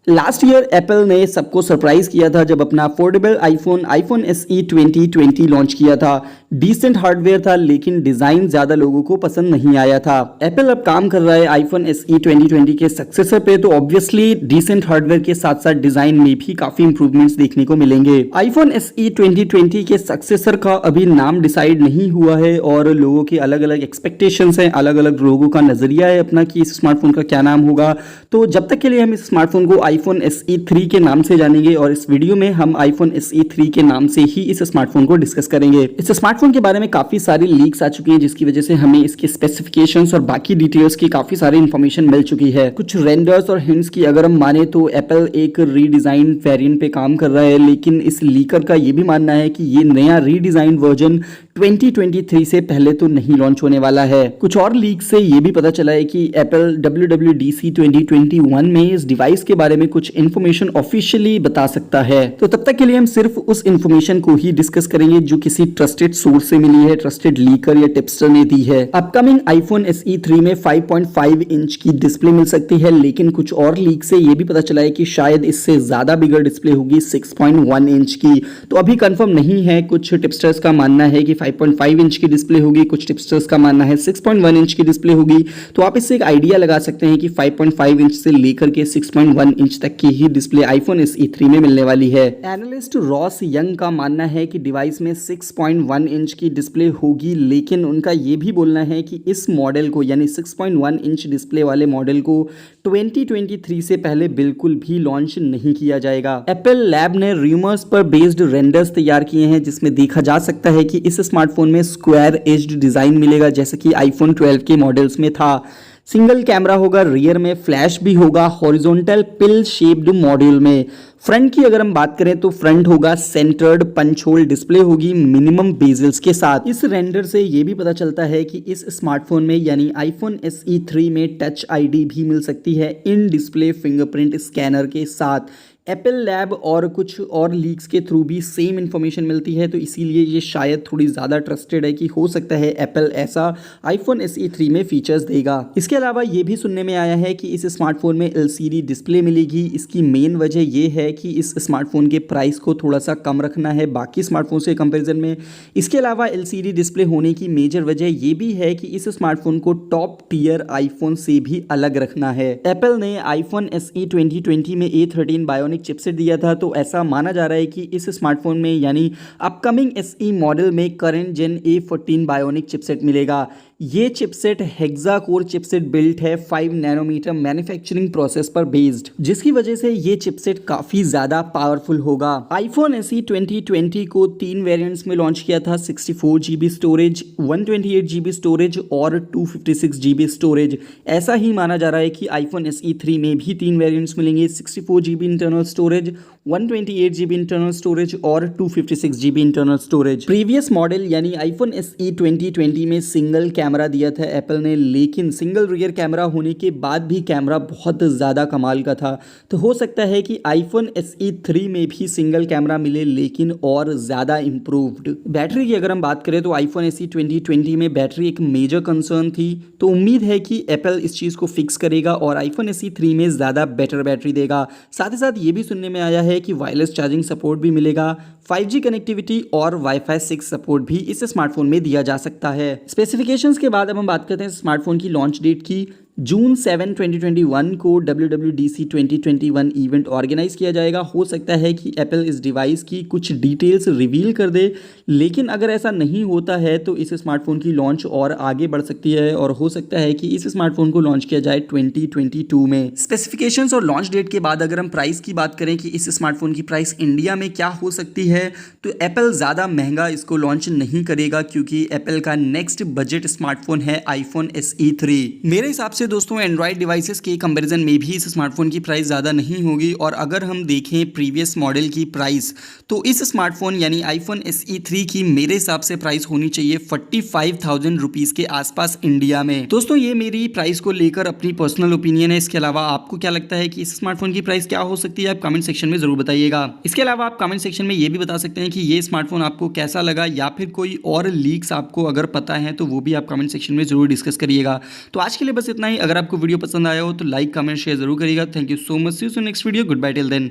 Last year Apple ने सबको surprise किया था जब अपना अफोर्डेबल आईफोन SE 2020 लॉन्च किया था। डिसेंट हार्डवेयर था लेकिन डिजाइन ज्यादा लोगों को पसंद नहीं आया था। एप्पल अब काम कर रहा है आईफोन SE 2020 के सक्सेसर पे, तो ऑब्वियसली डिसेंट हार्डवेयर के साथ साथ डिजाइन में भी काफी इंप्रूवमेंट्स देखने को मिलेंगे। आईफोन SE 2020 के सक्सेसर का अभी नाम डिसाइड नहीं हुआ है और लोगों के अलग अलग एक्सपेक्टेशंस हैं, अलग अलग लोगों का नजरिया है अपना कि इस स्मार्टफोन का क्या नाम होगा। तो जब तक के लिए हम इस स्मार्टफोन को आईफोन SE 3 के नाम से जानेंगे और इस वीडियो में हम आईफोन SE 3 के नाम से ही इस स्मार्टफोन को डिस्कस करेंगे। इस स्मार्टफोन के बारे में काफी सारी लीक्स आ चुकी हैं जिसकी वजह से हमें इसके स्पेसिफिकेशंस और बाकी डिटेल्स की काफी सारी इंफॉर्मेशन मिल चुकी है। कुछ रेंडर्स और हिंट्स की अगर हम माने तो एप्पल एक रीडिजाइन वेरिएंट पे काम कर रहा है, लेकिन इस लीकर का ये भी मानना है कि ये नया रीडिजाइन वर्जन 2023 से पहले तो नहीं लॉन्च होने वाला है। कुछ और लीक से ये भी पता चला है कि एप्पल WWDC 2021 में इस डिवाइस के बारे में कुछ इंफॉर्मेशन ऑफिशियली बता सकता है। तो तब तक के लिए हम सिर्फ उस इंफॉर्मेशन को ही डिस्कस करेंगे जो किसी ट्रस्टेड सोर्स से मिली है, ट्रस्टेड लीकर या टिप्सटर ने दी है। अपकमिंग आईफोन SE 3 में 5.5 इंच की डिस्प्ले मिल सकती है, लेकिन कुछ और लीक से ये भी पता चला है कि शायद इससे ज्यादा बिगर डिस्प्ले होगी 6.1 इंच की। तो अभी कंफर्म नहीं है, कुछ टिप्सटर्स का मानना है कि 5.5 इंच की डिस्प्ले होगी, कुछ टिप्सटर्स का मानना है 6.1 इंच की डिस्प्ले होगी। तो आप इससे एक आइडिया लगा सकते हैं कि 5.5 इंच से लेकर के 6.1 इंच तक की ही डिस्प्ले आईफोन SE 3 में मिलने वाली है। एनालिस्ट रॉस यंग का मानना है कि डिवाइस में 6.1 इंच की डिस्प्ले होगी, लेकिन उनका यह भी बोलना है कि इस मॉडल को यानी 6.1 इंच डिस्प्ले वाले मॉडल को 2023 से पहले बिल्कुल भी लॉन्च नहीं किया जाएगा। एप्पल लैब ने रूमर्स पर बेस्ड रेंडर्स तैयार किए हैं जिसमें देखा जा सकता है कि इस स्मार्टफोन में स्क्वायर एज्ड डिजाइन मिलेगा जैसे कि आईफोन 12 के मॉडल्स में था। सिंगल कैमरा होगा, रियर में फ्लैश भी होगा, हॉरिजॉन्टल पिल शेप्ड मॉड्यूल में। फ्रंट की अगर हम बात करें तो फ्रंट होगा सेंटर्ड पंच होल डिस्प्ले होगी मिनिमम बेजल्स के साथ। इस रेंडर से ये भी पता चलता है कि इस स्मार्टफोन में यानी आईफोन SE 3 में टच ID भी मिल सकती है इन डिस्प्ले फिंगरप्रिंट स्कैनर के साथ। एप्पल लैब और कुछ और लीक्स के थ्रू भी सेम इन्फॉर्मेशन मिलती है, तो इसीलिए ये शायद थोड़ी ज़्यादा ट्रस्टेड है कि हो सकता है एप्पल ऐसा आईफोन SE 3 में फीचर्स देगा। इसके अलावा ये भी सुनने में आया है कि इस स्मार्टफोन में LCD डिस्प्ले मिलेगी। इसकी मेन वजह ये है कि इस स्मार्टफोन के प्राइस को थोड़ा सा कम रखना है बाकी स्मार्टफोन से कंपेरिजन में। इसके अलावा LCD डिस्प्ले होने की मेजर वजह ये भी है कि इस स्मार्टफोन को टॉप टीयर आईफोन से भी अलग रखना है। एप्पल ने आईफोन SE 2020 में A13 बायोनिक चिपसेट दिया था, तो ऐसा माना जा रहा है कि इस स्मार्टफोन में यानी अपकमिंग SE मॉडल में करंट जेन A14 बायोनिक चिपसेट मिलेगा। ये chipset hexa core chipset built है 5 नैनोमीटर मैन्युफैक्चरिंग प्रोसेस पर बेस्ड, जिसकी वजह से ये चिपसेट काफी ज्यादा पावरफुल होगा। आईफोन SE 2020 को 3 वेरिएंट्स में लॉन्च किया था, 64 GB स्टोरेज, 128 GB स्टोरेज और 256 GB स्टोरेज। ऐसा ही माना जा रहा है कि आईफोन SE 3 में भी 3 वेरिएंट्स मिलेंगे, 64 GB internal storage, 128 GB internal storage और 256 GB internal storage. Previous model यानी आईफोन SE 2020 में सिंगल कैमरा दिया था एप्पल ने, लेकिन सिंगल रियर कैमरा होने के बाद भी कैमरा बहुत ज़्यादा कमाल का था। तो हो सकता है कि आईफोन SE 3 में भी सिंगल कैमरा मिले लेकिन और ज़्यादा इम्प्रूव्ड। बैटरी की अगर हम बात करें तो आईफोन SE 2020 में बैटरी एक मेजर कंसर्न थी, तो उम्मीद है कि एप्पल इस चीज़ को फिक्स करेगा और आईफोन SE 3 में ज़्यादा बेटर बैटरी देगा। साथ ही साथ ये भी सुनने में आया है कि वायरलेस चार्जिंग सपोर्ट भी मिलेगा, 5G कनेक्टिविटी और Wi-Fi 6 सपोर्ट भी इस स्मार्टफोन में दिया जा सकता है। स्पेसिफिकेशंस के बाद अब हम बात करते हैं स्मार्टफोन की लॉन्च डेट की। जून 7, 2021 को WWDC 2021 इवेंट ऑर्गेनाइज किया जाएगा। हो सकता है कि एप्पल इस डिवाइस की कुछ डिटेल्स रिवील कर दे, लेकिन अगर ऐसा नहीं होता है तो इस स्मार्टफोन की लॉन्च और आगे बढ़ सकती है और हो सकता है कि इस स्मार्टफोन को लॉन्च किया जाए 2022 में। स्पेसिफिकेशंस और लॉन्च डेट के बाद अगर हम प्राइस की बात करें कि इस स्मार्टफोन की प्राइस इंडिया में क्या हो सकती है, तो एप्पल ज़्यादा महंगा इसको लॉन्च नहीं करेगा क्योंकि एप्पल का नेक्स्ट बजट स्मार्टफोन है आईफोन SE 3। मेरे हिसाब से दोस्तों एंड्रॉइड डिवाइसेस के कंपैरिजन में भी इस स्मार्टफोन की प्राइस ज़्यादा नहीं होगी, और अगर हम देखें प्रीवियस मॉडल की प्राइस तो इस स्मार्टफोन यानी आईफोन SE 3 की मेरे हिसाब से प्राइस होनी चाहिए 45,000 रुपीज़ के आसपास इंडिया में। दोस्तों ये मेरी प्राइस को लेकर अपनी पर्सनल ओपिनियन है। इसके अलावा आपको क्या लगता है कि इस स्मार्टफोन की प्राइस क्या हो सकती है, आप कमेंट सेक्शन में ज़रूर बताइएगा। इसके अलावा आप कमेंट सेक्शन में ये भी बता सकते हैं कि ये स्मार्टफोन आपको कैसा लगा, या फिर कोई और लीक्स आपको अगर पता है तो वो भी आप कमेंट सेक्शन में ज़रूर डिस्कस करिएगा। तो आज के लिए बस इतना ही। ही। अगर आपको वीडियो पसंद आया हो तो लाइक कमेंट शेयर जरूर करिएगा। Thank you so much, see you soon next video, good bye till then.